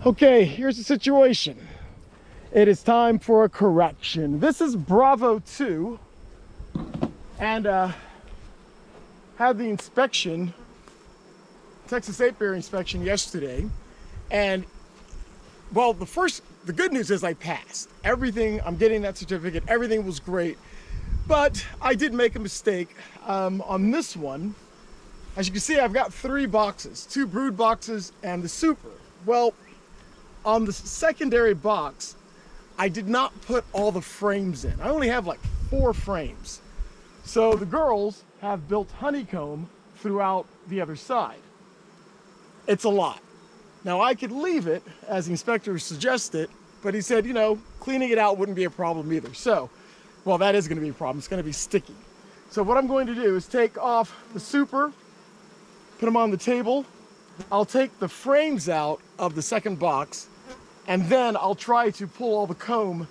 Okay, here's the situation. It is time for a correction. This is Bravo 2, and had the inspection, Texas apiary inspection yesterday, and well, the good news is I passed. Everything, I'm getting that certificate, everything was great, but I did make a mistake on this one. As you can see, I've got 3 boxes, 2 brood boxes and the super. Well, on the secondary box, I did not put all the frames in. I only have like 4 frames. So the girls have built honeycomb throughout the other side. It's a lot. Now I could leave it as the inspector suggested, but he said, you know, cleaning it out wouldn't be a problem either. So, well, that is gonna be a problem. It's gonna be sticky. So what I'm going to do is take off the super, put them on the table. I'll take the frames out of the second box, and then I'll try to pull all the comb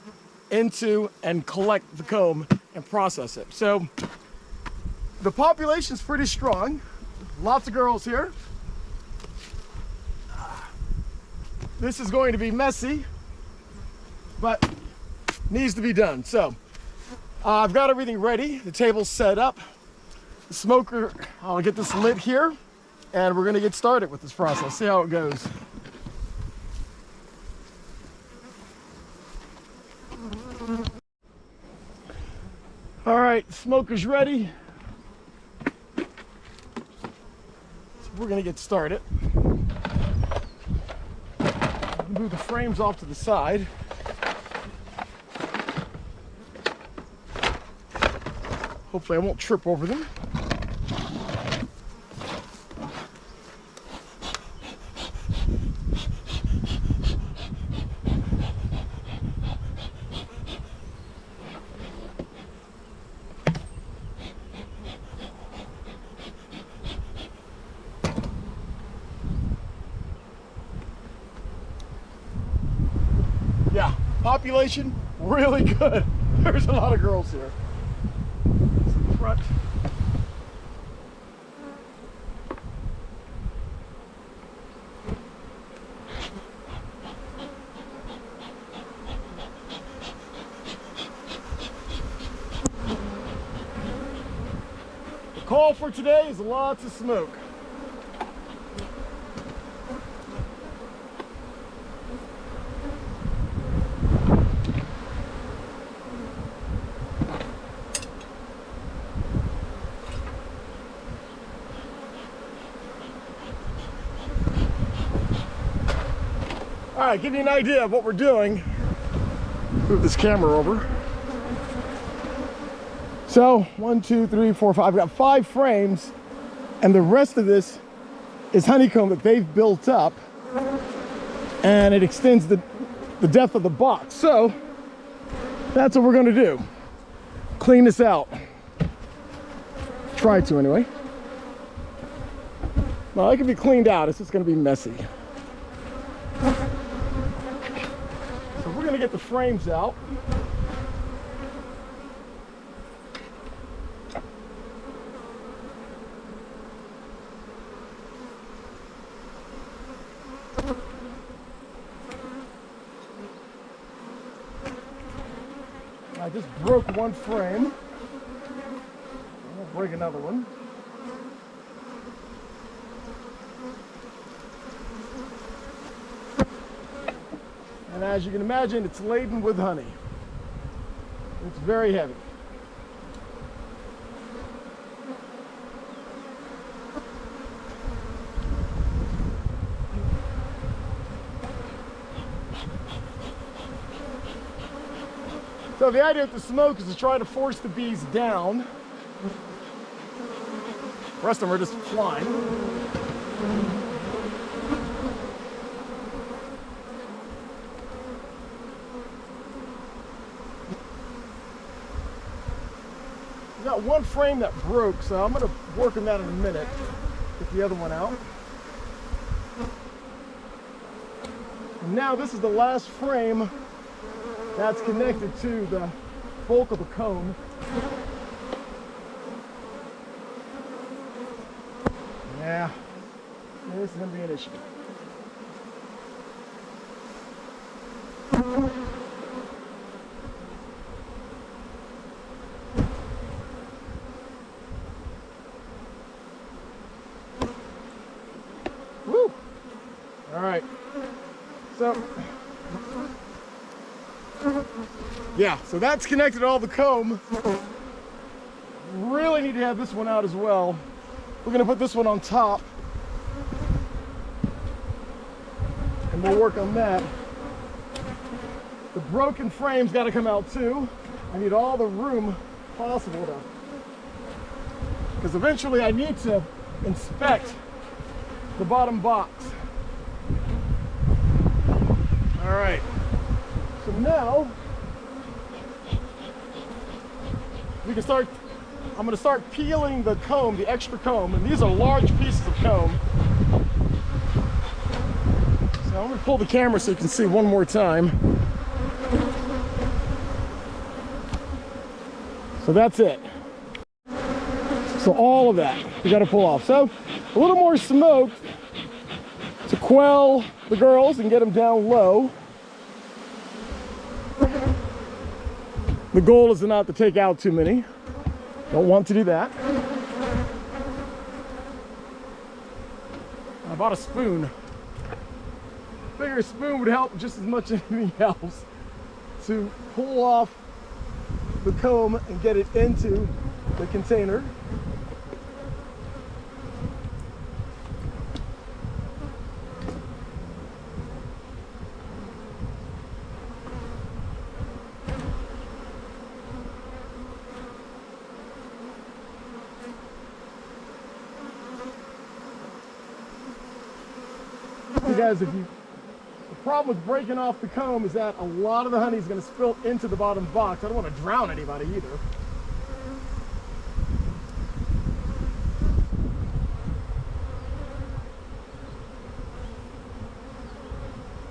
into and collect the comb and process it. So the population's pretty strong. Lots of girls here. This is going to be messy, but needs to be done. So I've got everything ready. The table's set up. The smoker, I'll get this lit here, and we're gonna get started with this process. See how it goes. All right, smoker's ready. So we're gonna get started. Move the frames off to the side. Hopefully I won't trip over them. Yeah, population really good. There's a lot of girls here. This is the front. The call for today is lots of smoke. All right, give you an idea of what we're doing. Move this camera over. So 1, 2, 3, 4, 5. I've got 5 frames, and the rest of this is honeycomb that they've built up, and it extends the depth of the box. So that's what we're gonna do. Clean this out. Try to anyway. Well, it can be cleaned out. It's just gonna be messy. So we're gonna get the frames out. I just broke one frame. I'll break another one. And as you can imagine, it's laden with honey. It's very heavy. So the idea with the smoke is to try to force the bees down. The rest of them are just flying. We've got one frame that broke, so I'm going to work on that in a minute. Get the other one out. And now this is the last frame that's connected to the bulk of the comb. Yeah, this is going to be an issue. So, yeah, so that's connected to all the comb. Really need to have this one out as well. We're gonna put this one on top, and we'll work on that. The broken frame's got to come out too. I need all the room possible to, because eventually I need to inspect the bottom box. All right, so now we can start. I'm going to start peeling the comb, the extra comb, and these are large pieces of comb. So I'm going to pull the camera so you can see one more time. So that's it. So all of that we got to pull off. So a little more smoke to quell the girls and get them down low. The goal is not to take out too many. Don't want to do that. I bought a spoon. Figure a spoon would help just as much as anything else to pull off the comb and get it into the container. Guys, the problem with breaking off the comb is that a lot of the honey is going to spill into the bottom box. I don't want to drown anybody either.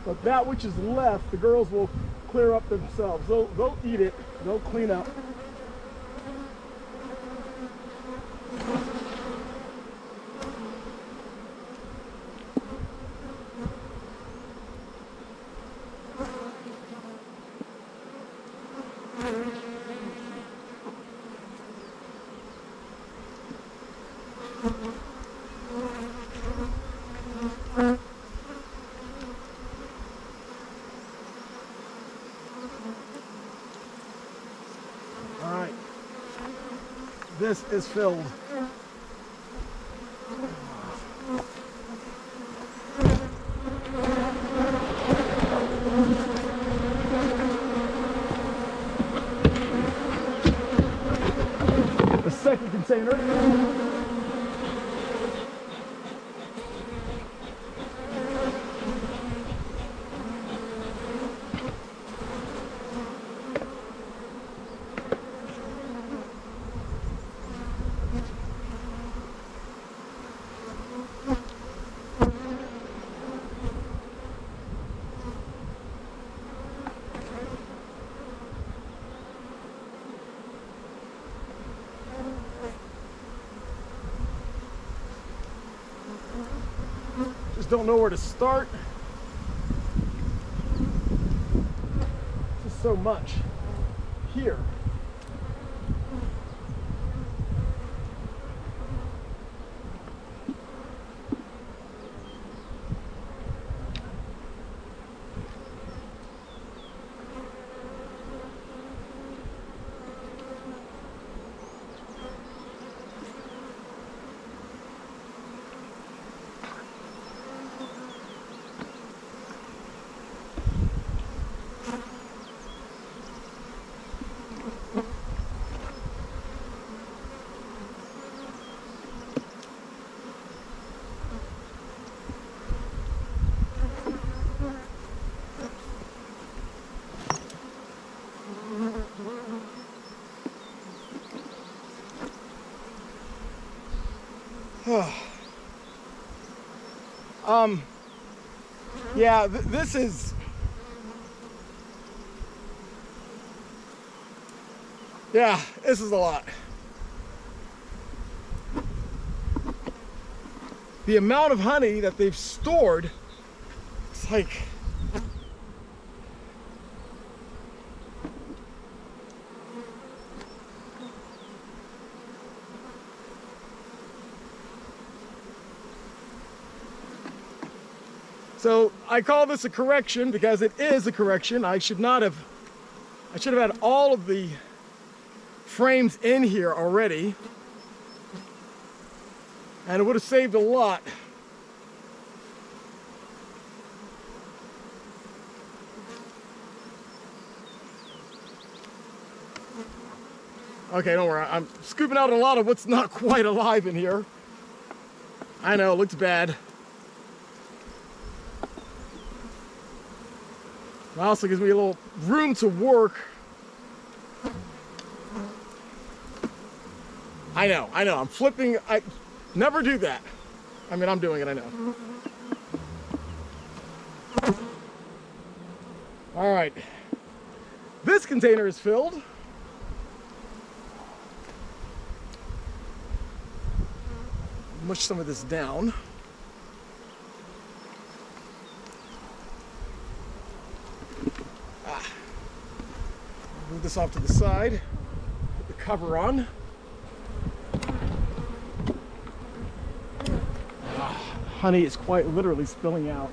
But that which is left, the girls will clear up themselves. They'll eat it. They'll clean up. All right, this is filled. The second container. Don't know where to start. Just so much here. Yeah, this is, yeah, this is a lot. The amount of honey that they've stored, it's like, So I call this a correction because it is a correction. I should have had all of the frames in here already, and it would have saved a lot. Okay, don't worry. I'm scooping out a lot of what's not quite alive in here. I know, it looks bad. It also gives me a little room to work. I know, I'm flipping. I never do that. I mean, I'm doing it, I know. All right. This container is filled. Mush some of this down. Move this off to the side. Put the cover on. Honey is quite literally spilling out.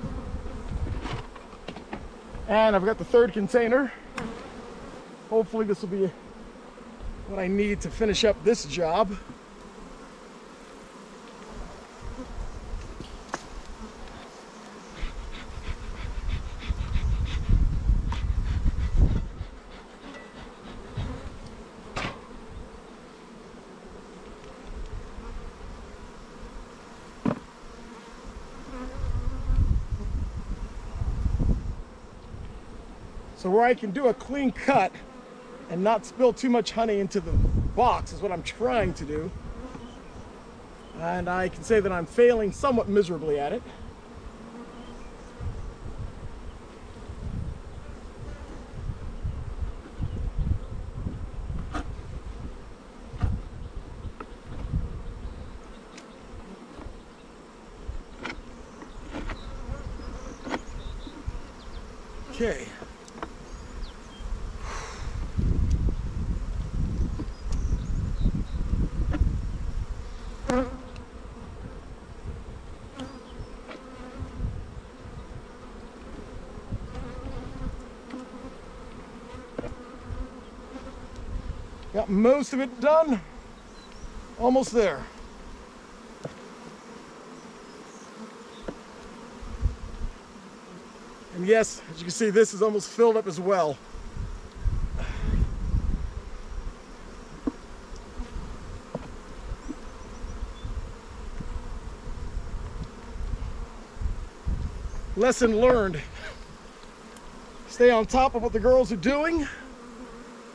And I've got the third container. Hopefully this will be what I need to finish up this job. So where I can do a clean cut and not spill too much honey into the box is what I'm trying to do. And I can say that I'm failing somewhat miserably at it. Okay. Got most of it done. Almost there. And yes, as you can see, this is almost filled up as well. Lesson learned. Stay on top of what the girls are doing.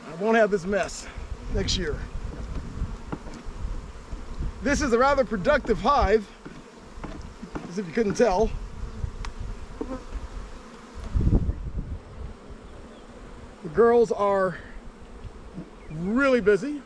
I won't have this mess next year. This is a rather productive hive, as if you couldn't tell. The girls are really busy.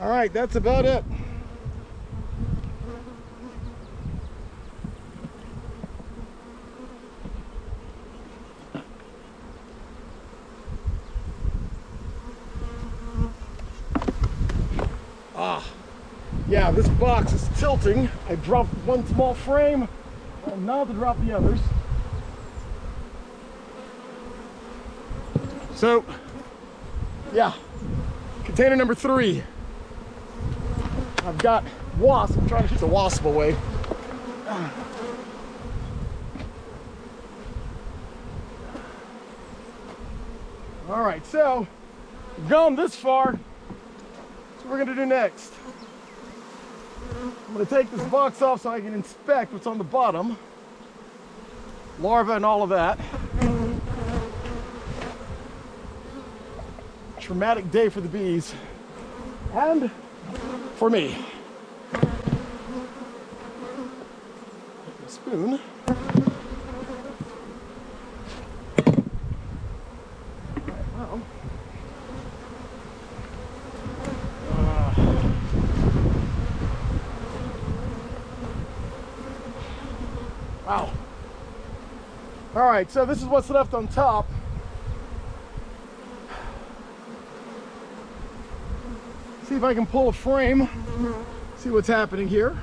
All right, that's about it. Yeah, this box is tilting. I dropped one small frame, and now to drop the others. So, yeah, container number 3. I've got wasp. I'm trying to keep the wasp away. All right, so we've gone this far. That's what we're gonna do next. I'm gonna take this box off so I can inspect what's on the bottom. Larvae and all of that. Traumatic day for the bees. And for me. A spoon. Well. right, so this is what's left on top. See if I can pull a frame, see what's happening here.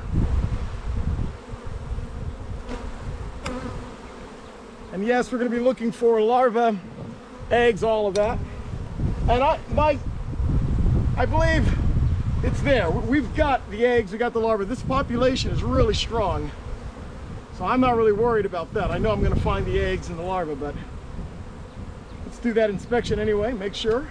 And yes, we're going to be looking for larvae, eggs, all of that. And I believe it's there. We've got the eggs, we got the larvae. This population is really strong. So I'm not really worried about that. I know I'm going to find the eggs and the larvae, but let's do that inspection anyway, make sure.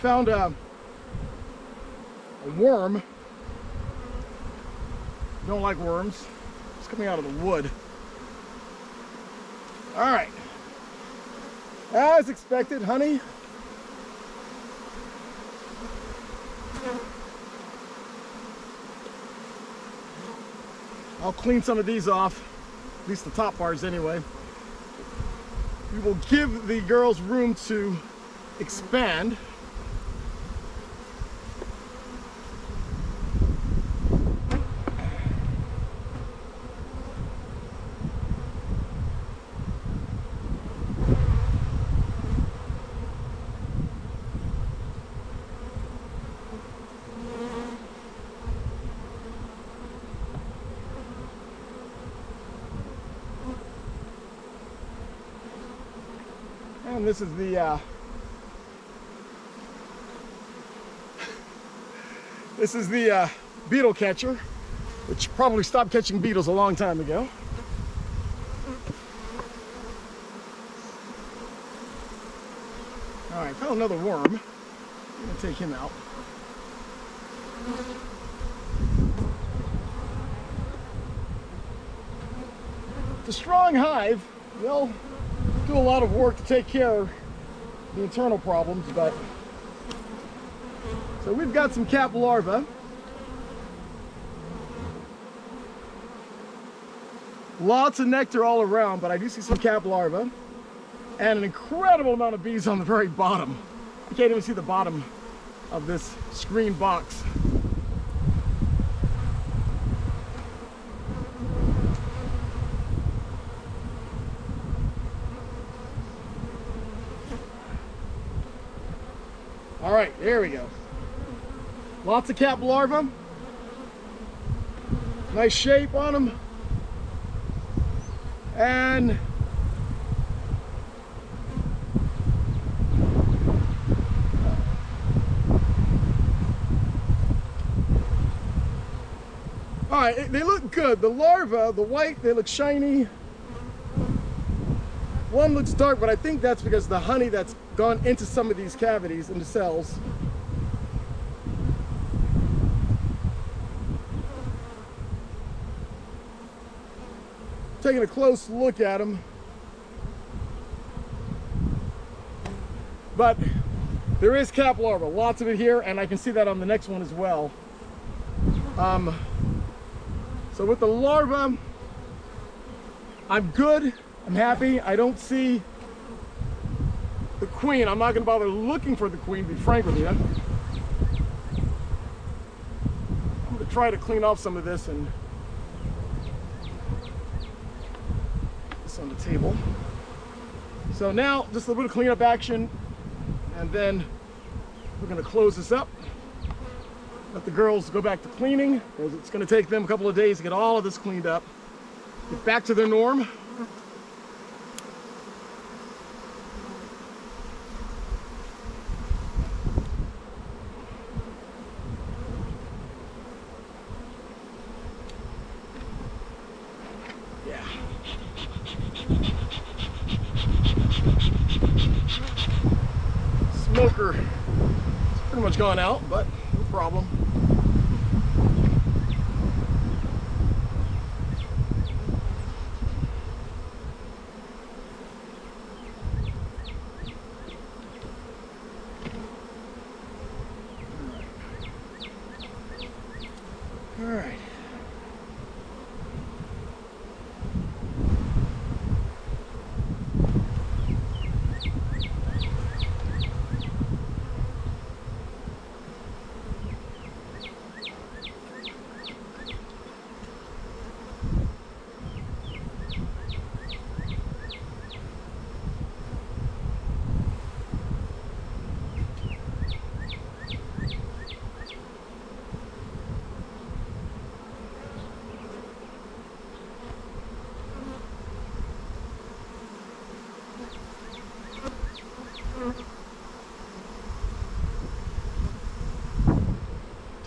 Found a worm. Don't like worms. It's coming out of the wood. All right. As expected, honey. I'll clean some of these off, at least the top bars anyway. We will give the girls room to expand. And this is the beetle catcher, which probably stopped catching beetles a long time ago. All right, found another worm. I'm gonna take him out. It's a strong hive. They'll do a lot of work to take care of the internal problems, but so we've got some cap larvae. Lots of nectar all around, but I do see some cap larvae and an incredible amount of bees on the very bottom. You can't even see the bottom of this screen box. All right, there we go. Lots of cap larvae. Nice shape on them. And all right, they look good. The larvae, the white, they look shiny. One looks dark, but I think that's because the honey that's gone into some of these cavities, into cells. Taking a close look at them. But there is cap larvae, lots of it here, and I can see that on the next one as well. So with the larvae, I'm good. I'm happy. I don't see the queen. I'm not going to bother looking for the queen, to be frank with you. I'm going to try to clean off some of this and this on the table. So now just a little bit of cleanup action, and then we're going to close this up. Let the girls go back to cleaning, because it's going to take them a couple of days to get all of this cleaned up, get back to their norm. Smoker, it's pretty much gone out, but no problem.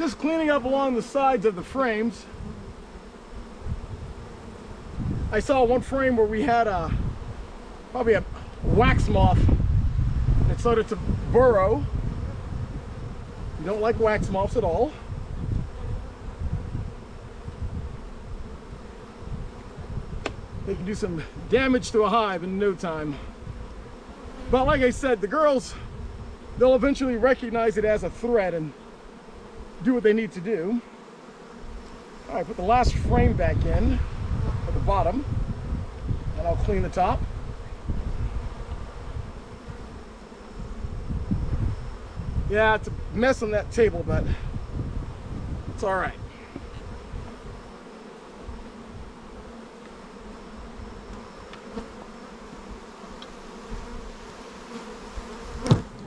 Just cleaning up along the sides of the frames. I saw one frame where we had probably a wax moth that started to burrow. You don't like wax moths at all. They can do some damage to a hive in no time. But like I said, the girls, they'll eventually recognize it as a threat and do what they need to do. All right, put the last frame back in at the bottom, and I'll clean the top. Yeah, it's a mess on that table, but it's all right.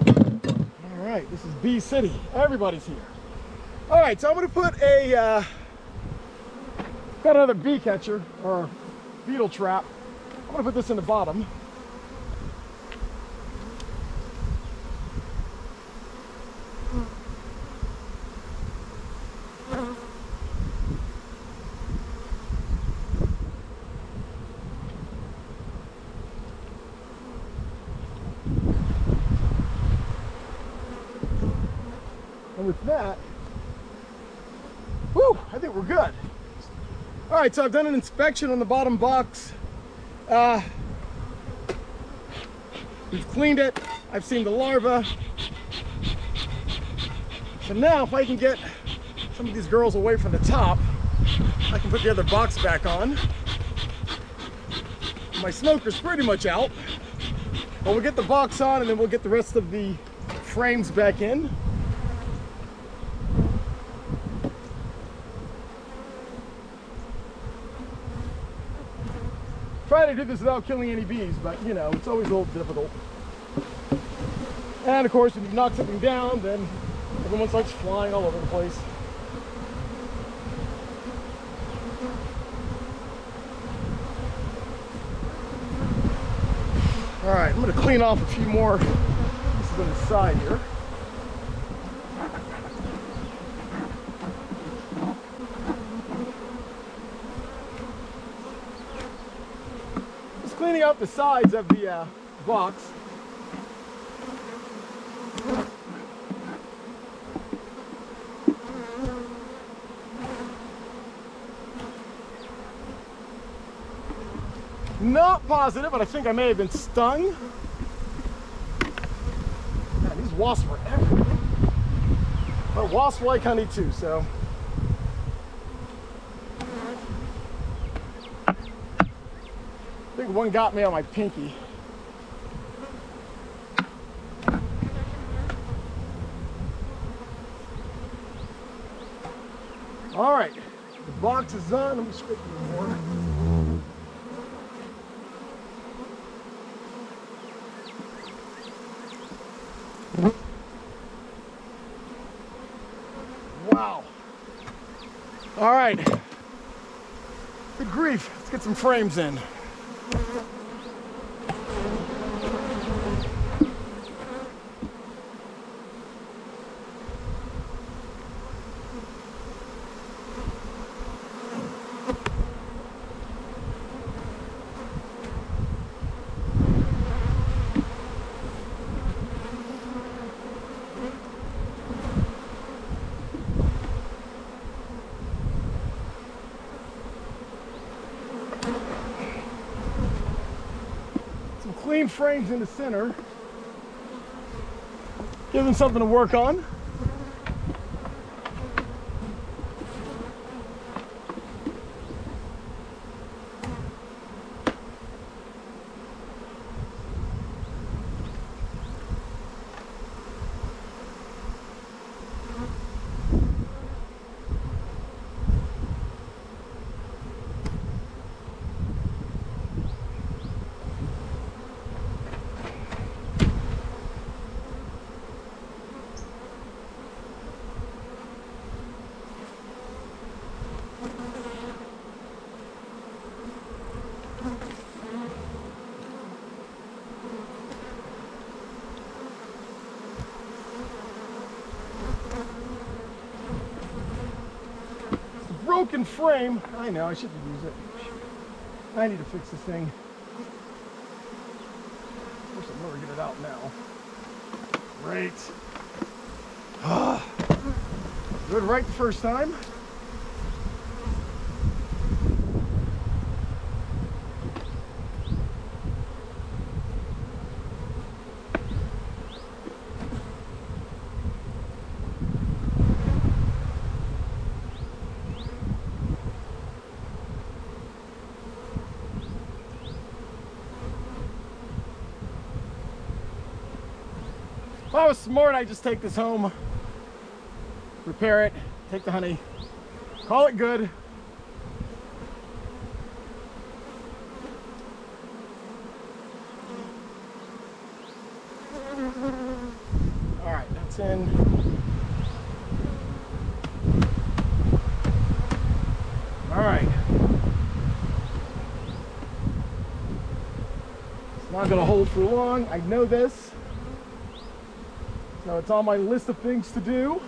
All right, this is Bee City. Everybody's here. All right, so I'm gonna put got another bee catcher or beetle trap. I'm gonna put this in the bottom. And with that, whew, I think we're good. All right, so I've done an inspection on the bottom box. We've cleaned it. I've seen the larva. So now if I can get some of these girls away from the top, I can put the other box back on. My smoker's pretty much out. But we'll get the box on and then we'll get the rest of the frames back in. Try to do this without killing any bees, but you know, it's always a little difficult. And of course, if you knock something down, then everyone starts flying all over the place. All right, I'm gonna clean off a few more pieces on the side here. Cleaning out the sides of the box. Not positive, but I think I may have been stung. Man, these wasps were everywhere. But wasps like honey too, so. I think one got me on my pinky. All right, the box is done. Let me scrape a little more. Wow. All right. Good grief. Let's get some frames in. Clean frames in the center. Give them something to work on. broken frame. I know, I shouldn't use it. I need to fix this thing. Of course, I'll never get it out now. Great. Good right the first time. If I was smart, I'd just take this home, repair it, take the honey, call it good. All right, that's in. All right. It's not gonna hold for long, I know this. So it's on my list of things to do.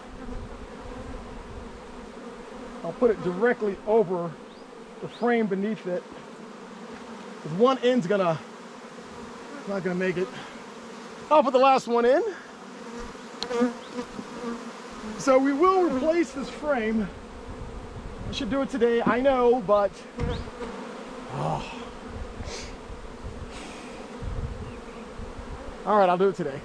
I'll put it directly over the frame beneath it. Because one end's not gonna make it. I'll put the last one in. So we will replace this frame. I should do it today, I know, but all right, I'll do it today.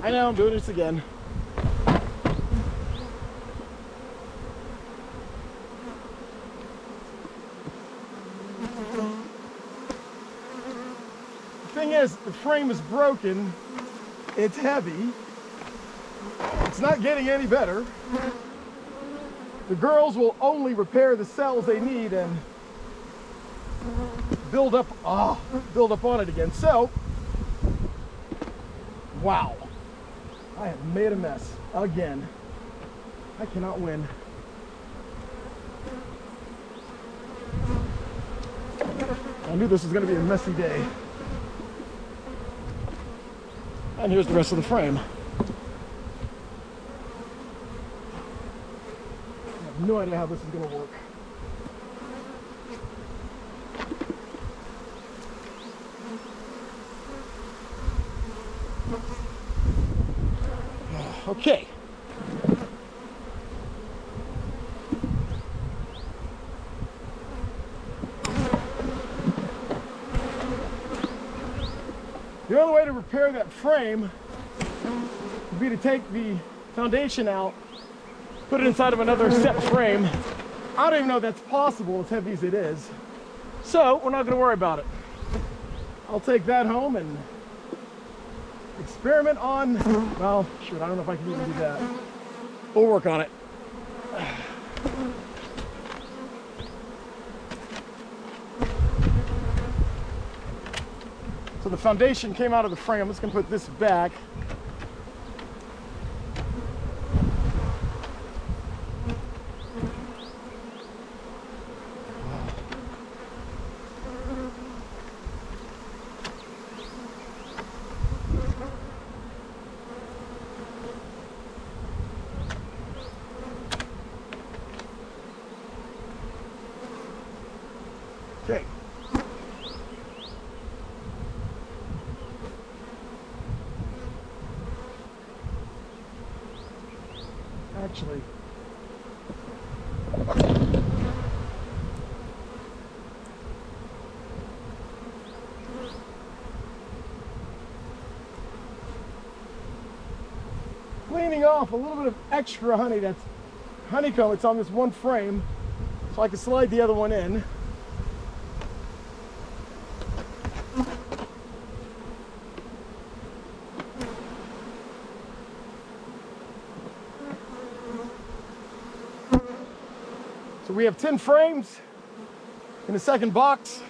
I know, I'm doing this again. The thing is, the frame is broken, it's heavy, it's not getting any better. The girls will only repair the cells they need and build up on it again. So, wow. I have made a mess again. I cannot win. I knew this was going to be a messy day. And here's the rest of the frame. I have no idea how this is going to work. Okay. The only way to repair that frame would be to take the foundation out, put it inside of another set frame. I don't even know if that's possible, as heavy as it is. So we're not going to worry about it. I'll take that home and experiment on, well, shoot, I don't know if I can even do that. We'll work on it. So the foundation came out of the frame. I'm just gonna put this back. Okay. Actually, cleaning off a little bit of extra honey that's honeycomb. It's on this one frame, so I can slide the other one in. So we have 10 frames in the second box.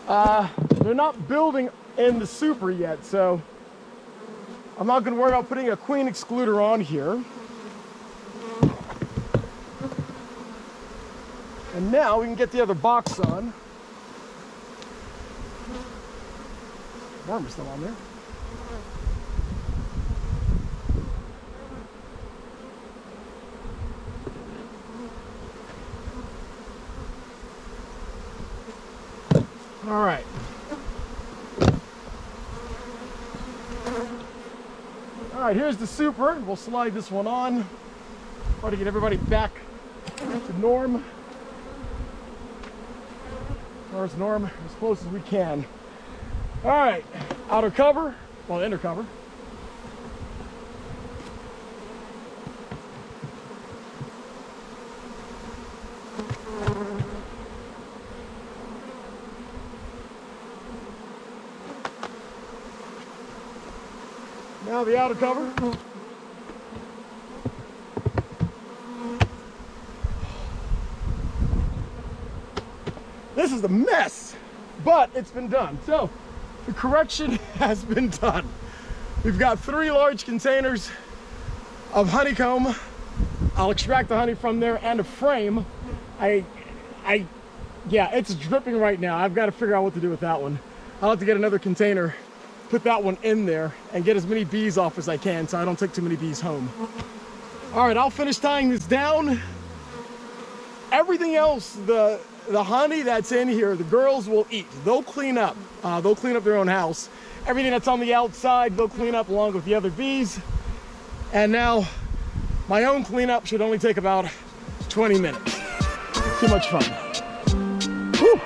They're not building in the super yet, so I'm not going to worry about putting a queen excluder on here. And now we can get the other box on. Worm is still on there. All right. All right, here's the super. We'll slide this one on. Try to get everybody back to norm. Or as norm, as close as we can. All right, outer cover, well, inner cover. Now the outer cover. This is a mess, but it's been done. So the correction has been done. We've got 3 large containers of honeycomb. I'll extract the honey from there and a frame. Yeah, it's dripping right now. I've got to figure out what to do with that one. I'll have to get another container, put that one in there, and get as many bees off as I can so I don't take too many bees home. All right, I'll finish tying this down. Everything else, the honey that's in here, the girls will eat. They'll clean up. They'll clean up their own house. Everything that's on the outside, they'll clean up along with the other bees. And now, my own cleanup should only take about 20 minutes. Too much fun. Whew.